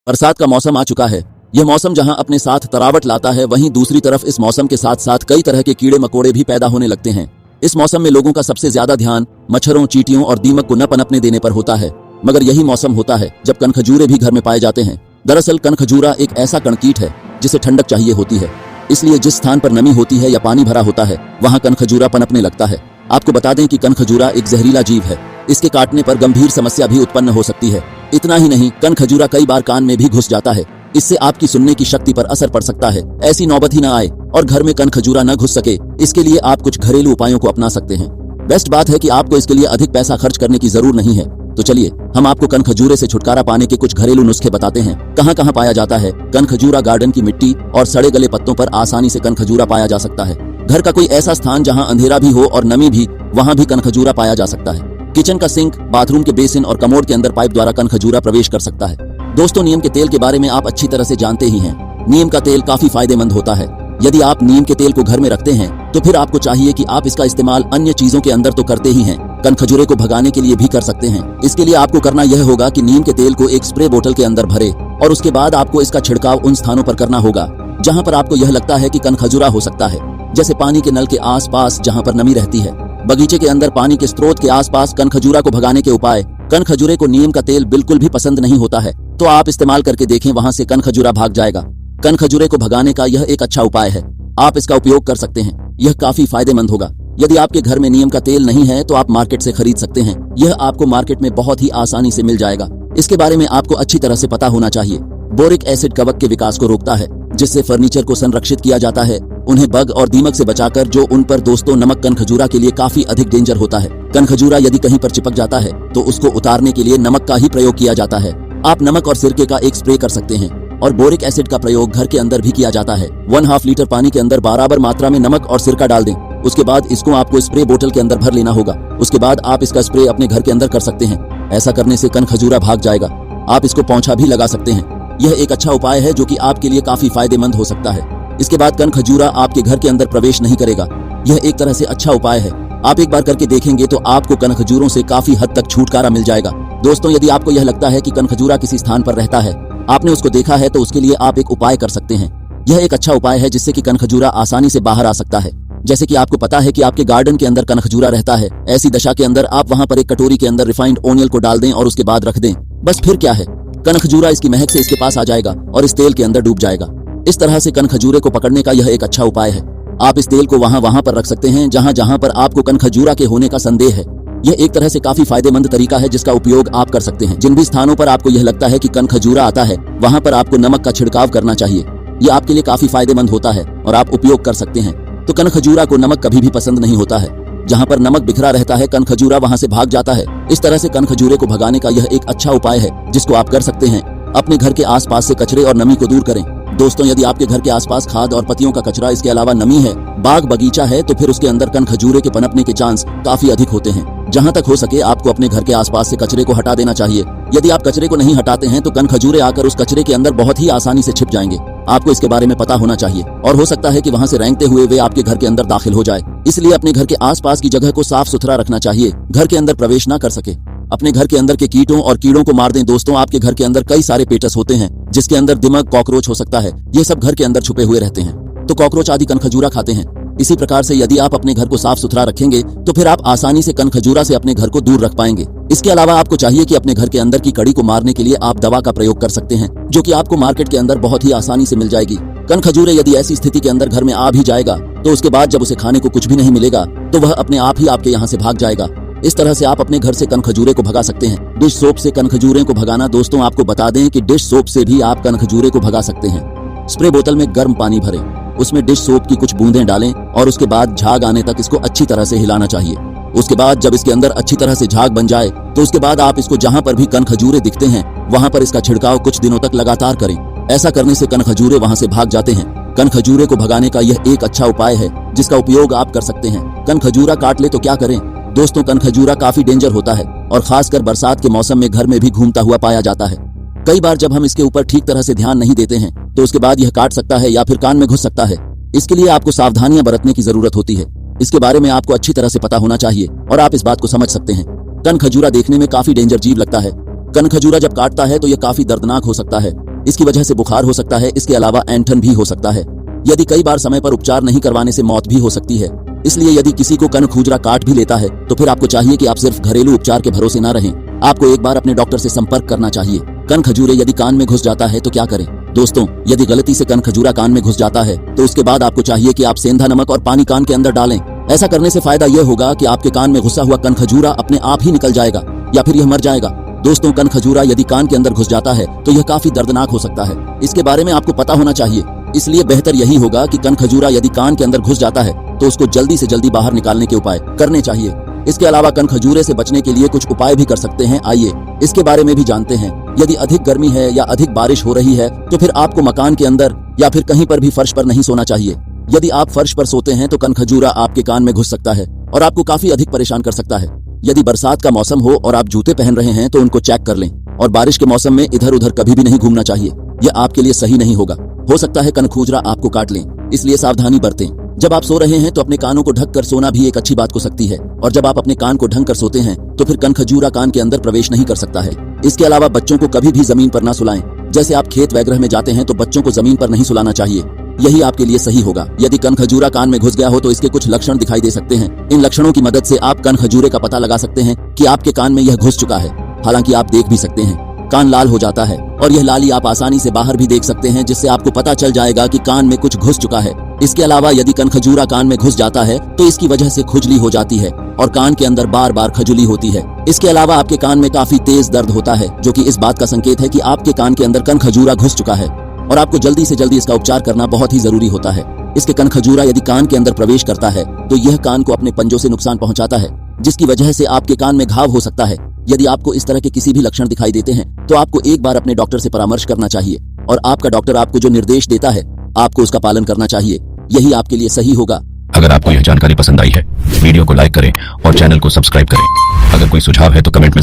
बरसात का मौसम आ चुका है। यह मौसम जहां अपने साथ तरावट लाता है, वहीं दूसरी तरफ इस मौसम के साथ साथ कई तरह के कीड़े मकोड़े भी पैदा होने लगते हैं। इस मौसम में लोगों का सबसे ज्यादा ध्यान मच्छरों, चींटियों और दीमक को न पनपने देने पर होता है। मगर यही मौसम होता है जब कनखजूरे भी घर में पाए जाते हैं। दरअसल कनखजूरा एक ऐसा कणकीट है जिसे ठंडक चाहिए होती है, इसलिए जिस स्थान पर नमी होती है या पानी भरा होता है वहां कनखजूरा पनपने लगता है। आपको बता दें कि कनखजूरा एक जहरीला जीव है। इसके काटने पर गंभीर समस्या भी उत्पन्न हो सकती है। इतना ही नहीं, कनखजूरा कई बार कान में भी घुस जाता है। इससे आपकी सुनने की शक्ति पर असर पड़ सकता है। ऐसी नौबत ही न आए और घर में कनखजूरा न घुस सके, इसके लिए आप कुछ घरेलू उपायों को अपना सकते हैं। बेस्ट बात है कि आपको इसके लिए अधिक पैसा खर्च करने की जरूरत नहीं है। तो चलिए हम आपको कनखजूरे से छुटकारा पाने के कुछ घरेलू नुस्खे बताते हैं। कहां कहां पाया जाता है कनखजूरा? गार्डन की मिट्टी और सड़े गले पत्तों पर आसानी से कनखजूरा पाया जा सकता है। घर का कोई ऐसा स्थान जहां अंधेरा भी हो और नमी भी, वहां भी कनखजूरा पाया जा सकता है। किचन का सिंक, बाथरूम के बेसिन और कमोड के अंदर पाइप द्वारा कनखजूरा प्रवेश कर सकता है। दोस्तों, नीम के तेल के बारे में आप अच्छी तरह से जानते ही हैं। नीम का तेल काफी फायदेमंद होता है। यदि आप नीम के तेल को घर में रखते हैं तो फिर आपको चाहिए कि आप इसका इस्तेमाल अन्य चीजों के अंदर तो करते ही हैं, कनखजूरे को भगाने के लिए भी कर सकते हैं। इसके लिए आपको करना यह होगा कि नीम के तेल को एक स्प्रे बोतल के अंदर भरे और उसके बाद आपको इसका छिड़काव उन स्थानों पर करना होगा जहां पर आपको यह लगता है कि कनखजूरा हो सकता है, जैसे पानी के नल के आसपास जहां पर नमी रहती है, बगीचे के अंदर पानी के स्रोत के आसपास। कनखजूरा को भगाने के उपाय। कनखजूरे को नीम का तेल बिल्कुल भी पसंद नहीं होता है, तो आप इस्तेमाल करके देखें, वहां से कनखजूरा भाग जाएगा। कनखजूरे को भगाने का यह एक अच्छा उपाय है, आप इसका उपयोग कर सकते हैं। यह काफी फायदेमंद होगा। यदि आपके घर में नीम का तेल नहीं है तो आप मार्केट से खरीद सकते हैं। यह आपको मार्केट में बहुत ही आसानी से मिल जाएगा। इसके बारे में आपको अच्छी तरह से पता होना चाहिए। बोरिक एसिड कवक के विकास को रोकता है, जिससे फर्नीचर को संरक्षित किया जाता है, उन्हें बग और दीमक से बचाकर, जो उन पर दोस्तों नमक कनखजूरा के लिए काफी अधिक डेंजर होता है। कनखजूरा यदि कहीं पर चिपक जाता है तो उसको उतारने के लिए नमक का ही प्रयोग किया जाता है। आप नमक और सिरके का एक स्प्रे कर सकते हैं और बोरिक एसिड का प्रयोग घर के अंदर भी किया जाता है। 1/2 लीटर पानी के अंदर बराबर मात्रा में नमक और सिरका डाल दें। उसके बाद इसको आपको स्प्रे बोतल के अंदर भर लेना होगा। उसके बाद आप इसका स्प्रे अपने घर के अंदर कर सकते हैं। ऐसा करने से कनखजूरा भाग जाएगा। आप इसको पोंछा भी लगा सकते हैं। यह एक अच्छा उपाय है जो कि आपके लिए काफी फायदेमंद हो सकता है। इसके बाद कनखजूरा आपके घर के अंदर प्रवेश नहीं करेगा। यह एक तरह से अच्छा उपाय है। आप एक बार करके देखेंगे तो आपको कनखजूरों से काफी हद तक छुटकारा मिल जाएगा। दोस्तों, यदि आपको यह लगता है कि कनखजूरा किसी स्थान पर रहता है, आपने उसको देखा है, तो उसके लिए आप एक उपाय कर सकते हैं। यह एक अच्छा उपाय है जिससे कि कनखजूरा आसानी से बाहर आ सकता है। जैसे कि आपको पता है कि आपके गार्डन के अंदर कनखजूरा रहता है, ऐसी दशा के अंदर आप वहां पर एक कटोरी के अंदर रिफाइंड ओनियल को डाल दें और उसके बाद रख दें। बस फिर क्या है, कनखजूरा इसकी महक से इसके पास आ जाएगा और इस तेल के अंदर डूब जाएगा। इस तरह से कनखजूरे को पकड़ने का यह एक अच्छा उपाय है। आप इस तेल को वहां पर रख सकते हैं जहां जहां पर आपको कनखजूरा के होने का संदेह है। यह एक तरह से काफी फायदेमंद तरीका है जिसका उपयोग आप कर सकते हैं। जिन भी स्थानों पर आपको यह लगता है कि कनखजूरा आता है, वहां पर आपको नमक का छिड़काव करना चाहिए। यह आपके लिए काफी फायदेमंद होता है और आप उपयोग कर सकते हैं। तो कनखजूरा को नमक कभी भी पसंद नहीं होता है। जहां पर नमक बिखरा रहता है, कनखजूरा वहां से भाग जाता है। इस तरह से कनखजूरे को भगाने का यह एक अच्छा उपाय है जिसको आप कर सकते हैं। अपने घर के आसपास से कचरे और नमी को दूर करें। दोस्तों, यदि आपके घर के आसपास खाद और पत्तियों का कचरा, इसके अलावा नमी है, बाग बगीचा है, तो फिर उसके अंदर कनखजूरे के पनपने के चांस काफी अधिक होते हैं। जहां तक हो सके आपको अपने घर के आसपास से कचरे को हटा देना चाहिए। यदि आप कचरे को नहीं हटाते हैं तो कनखजूरे आकर उस कचरे के अंदर बहुत ही आसानी से छिप जाएंगे। आपको इसके बारे में पता होना चाहिए और हो सकता है कि वहां से रेंगते हुए वे आपके घर के अंदर दाखिल हो जाए। इसलिए अपने घर के आसपास की जगह को साफ सुथरा रखना चाहिए, घर के अंदर प्रवेश न कर सके। अपने घर के अंदर के कीटों और कीड़ों को मार दें। दोस्तों, आपके घर के अंदर कई सारे पेटस होते हैं जिसके अंदर दीमक, कॉकरोच हो सकता है। ये सब घर के अंदर छुपे हुए रहते हैं, तो कॉकरोच आदि कनखजूरा खाते हैं। इसी प्रकार से यदि आप अपने घर को साफ सुथरा रखेंगे तो फिर आप आसानी से कनखजूरा से अपने घर को दूर रख पाएंगे। इसके अलावा आपको चाहिए कि अपने घर के अंदर की कड़ी को मारने के लिए आप दवा का प्रयोग कर सकते हैं, जो कि आपको मार्केट के अंदर बहुत ही आसानी से मिल जाएगी। कनखजूरे यदि ऐसी स्थिति के अंदर घर में आ भी जाएगा तो उसके बाद जब उसे खाने को कुछ भी नहीं मिलेगा तो वह अपने आप ही आपके यहाँ से भाग जाएगा। इस तरह से आप अपने घर से कनखजूरे को भगा सकते हैं। डिश सोप से कनखजूरे को भगाना। दोस्तों, आपको बता दें कि डिश सोप से भी आप कनखजूरे को भगा सकते हैं। स्प्रे बोतल में गर्म पानी भरें, उसमें डिश सोप की कुछ बूंदें डालें और उसके बाद झाग आने तक इसको अच्छी तरह से हिलाना चाहिए। उसके बाद जब इसके अंदर अच्छी तरह से झाग बन जाए तो उसके बाद आप इसको जहां पर भी कनखजूरे दिखते हैं वहां पर इसका छिड़काव कुछ दिनों तक लगातार करें। ऐसा करने से कनखजूरे वहां से भाग जाते हैं। कनखजूरे को भगाने का यह एक अच्छा उपाय है जिसका उपयोग आप कर सकते हैं। कनखजूरा काट ले तो क्या करें? दोस्तों, कनखजूरा काफी डेंजर होता है और खासकर बरसात के मौसम में घर में भी घूमता हुआ पाया जाता है। कई बार जब हम इसके ऊपर ठीक तरह से ध्यान नहीं देते हैं तो उसके बाद यह काट सकता है या फिर कान में घुस सकता है। इसके लिए आपको सावधानियां बरतने की जरूरत होती है। इसके बारे में आपको अच्छी तरह से पता होना चाहिए और आप इस बात को समझ सकते हैं। कनखजूरा देखने में काफी डेंजर जीव लगता है। कनखजूरा जब काटता है तो यह काफी दर्दनाक हो सकता है। इसकी वजह से बुखार हो सकता है। इसके अलावा ऐंठन भी हो सकता है। यदि कई बार समय पर उपचार नहीं करवाने से मौत भी हो सकती है। इसलिए यदि किसी को कनखजूरा काट भी लेता है तो फिर आपको चाहिए कि आप सिर्फ घरेलू उपचार के भरोसे न रहें। आपको एक बार अपने डॉक्टर से संपर्क करना चाहिए। कनखजूरे यदि कान में घुस जाता है तो क्या करें? दोस्तों, यदि गलती से कनखजूरा कान में घुस जाता है तो उसके बाद आपको चाहिए कि आप सेंधा नमक और पानी कान के अंदर डालें। ऐसा करने से फायदा यह होगा कि आपके कान में घुसा हुआ कनखजूरा अपने आप ही निकल जाएगा या फिर यह मर जाएगा। दोस्तों, कनखजूरा यदि कान के अंदर घुस जाता है तो यह काफी दर्दनाक हो सकता है। इसके बारे में आपको पता होना चाहिए। इसलिए बेहतर यही होगा कि कनखजूरा यदि कान के अंदर घुस जाता है तो उसको जल्दी से जल्दी बाहर निकालने के उपाय करने चाहिए। इसके अलावा कनखजूरे से बचने के लिए कुछ उपाय भी कर सकते हैं। आइए इसके बारे में भी जानते हैं। यदि अधिक गर्मी है या अधिक बारिश हो रही है तो फिर आपको मकान के अंदर या फिर कहीं पर भी फर्श पर नहीं सोना चाहिए। यदि आप फर्श पर सोते हैं तो कनखजूरा आपके कान में घुस सकता है और आपको काफी अधिक परेशान कर सकता है। यदि बरसात का मौसम हो और आप जूते पहन रहे हैं तो उनको चेक कर लें। और बारिश के मौसम में इधर उधर कभी भी नहीं घूमना चाहिए। यह आपके लिए सही नहीं होगा। हो सकता है कनखजूरा आपको काट लें, इसलिए सावधानी बरतें। जब आप सो रहे हैं तो अपने कानों को ढककर सोना भी एक अच्छी बात हो सकती है। और जब आप अपने कान को ढक कर सोते हैं तो फिर कनखजूरा कान के अंदर प्रवेश नहीं कर सकता है। इसके अलावा बच्चों को कभी भी जमीन पर ना सुलाएं। जैसे आप खेत वगैरह में जाते हैं तो बच्चों को जमीन पर नहीं सुलाना चाहिए। यही आपके लिए सही होगा। यदि कनखजूरा कान में घुस गया हो तो इसके कुछ लक्षण दिखाई दे सकते हैं। इन लक्षणों की मदद से आप कनखजूरे का पता लगा सकते हैं कि आपके कान में यह घुस चुका है। हालांकि आप देख भी सकते हैं कान लाल हो जाता है और यह लाली आप आसानी से बाहर भी देख सकते हैं, जिससे आपको पता चल जाएगा कि कान में कुछ घुस चुका है। इसके अलावा यदि कनखजूरा कान में घुस जाता है तो इसकी वजह से खुजली हो जाती है और कान के अंदर बार बार खजुली होती है। इसके अलावा आपके कान में काफी तेज दर्द होता है, जो कि इस बात का संकेत है कि आपके कान के अंदर कनखजूरा घुस चुका है और आपको जल्दी से जल्दी इसका उपचार करना बहुत ही जरूरी होता है। इसके कनखजूरा यदि कान के अंदर प्रवेश करता है तो यह कान को अपने पंजों से नुकसान पहुंचाता है, जिसकी वजह से आपके कान में घाव हो सकता है। यदि आपको इस तरह के किसी भी लक्षण दिखाई देते हैं तो आपको एक बार अपने डॉक्टर से परामर्श करना चाहिए और आपका डॉक्टर आपको जो निर्देश देता है आपको उसका पालन करना चाहिए। यही आपके लिए सही होगा। अगर आपको यह जानकारी पसंद आई है, वीडियो को लाइक करें और चैनल को सब्सक्राइब करें। अगर कोई सुझाव है तो कमेंट में